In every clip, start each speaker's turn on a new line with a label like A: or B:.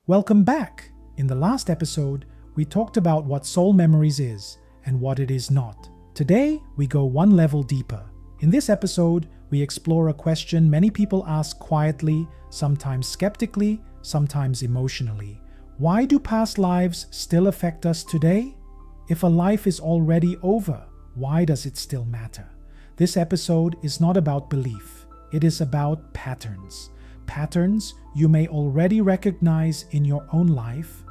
A: Welcome back! In the last episode, we talked about what soul memories is and what it is not. Today, we go one level deeper. In this episode, we explore a question many people ask quietly, sometimes skeptically, sometimes emotionally. Why do past lives still affect us today? If a life is already over, why does it still matter? This episode is not about belief. It is about patterns. Patterns you may already recognize in your own life.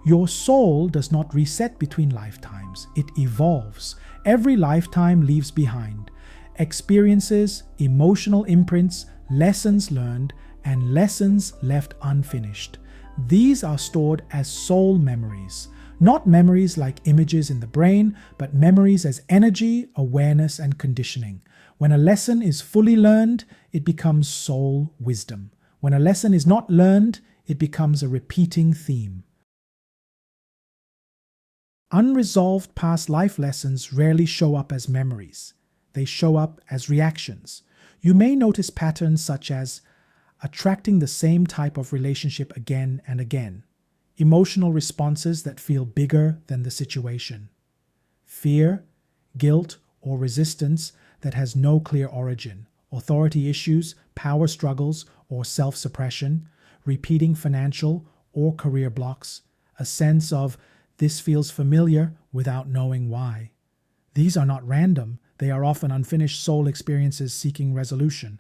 A: Your soul does not reset between lifetimes. It evolves. Every lifetime leaves behind experiences, emotional imprints, lessons learned, and lessons left unfinished. These are stored as soul memories. Not memories like images in the brain, but memories as energy, awareness, and conditioning. When a lesson is fully learned, it becomes soul wisdom. When a lesson is not learned, it becomes a repeating theme. Unresolved past life lessons rarely show up as memories. They show up as reactions. You may notice patterns such as attracting the same type of relationship again and again, emotional responses that feel bigger than the situation, fear, guilt, or resistance that has no clear origin, authority issues, power struggles, or self-suppression, repeating financial or career blocks, a sense of this feels familiar without knowing why. These are not random, they are often unfinished soul experiences seeking resolution.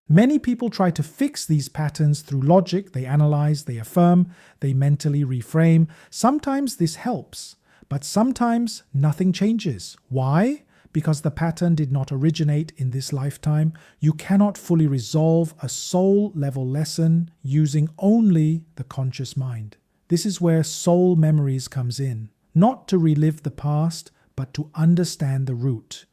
A: Many people try to fix these patterns through logic. They analyze, they affirm, they mentally reframe. Sometimes this helps, but sometimes nothing changes. Why? Because the pattern did not originate in this lifetime. You cannot fully resolve a soul-level lesson using only the conscious mind. This is where soul memories comes in, not to relive the past, but to understand the root.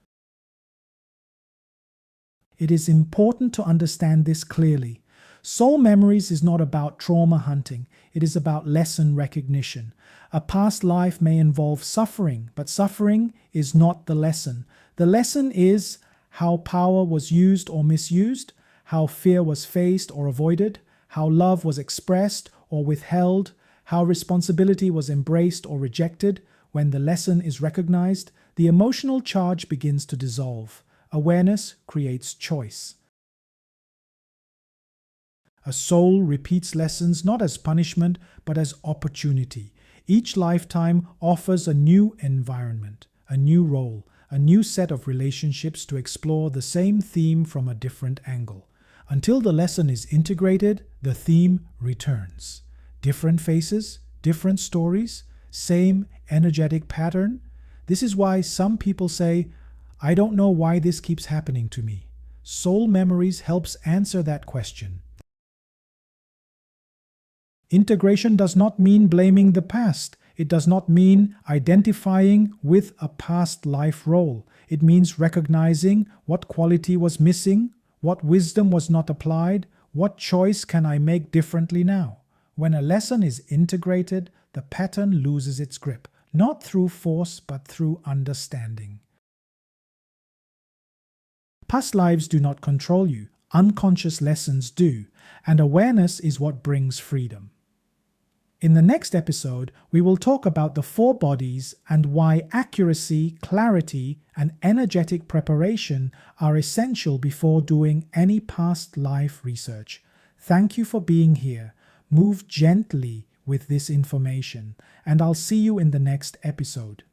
A: It is important to understand this clearly. Soul memories is not about trauma hunting. It is about lesson recognition. A past life may involve suffering, but suffering is not the lesson. The lesson is how power was used or misused, how fear was faced or avoided, how love was expressed or withheld, how responsibility was embraced or rejected. When the lesson is recognized, the emotional charge begins to dissolve. Awareness creates choice. A soul repeats lessons not as punishment, but as opportunity. Each lifetime offers a new environment, a new role, a new set of relationships to explore the same theme from a different angle. Until the lesson is integrated, the theme returns. Different faces, different stories, same energetic pattern. This is why some people say, I don't know why this keeps happening to me. Soul memories helps answer that question. Integration does not mean blaming the past. It does not mean identifying with a past life role. It means recognizing what quality was missing, what wisdom was not applied, what choice can I make differently now. When a lesson is integrated, the pattern loses its grip, not through force but through understanding. Past lives do not control you, unconscious lessons do, and awareness is what brings freedom. In the next episode, we will talk about the four bodies and why accuracy, clarity, and energetic preparation are essential before doing any past life research. Thank you for being here. Move gently with this information, and I'll see you in the next episode.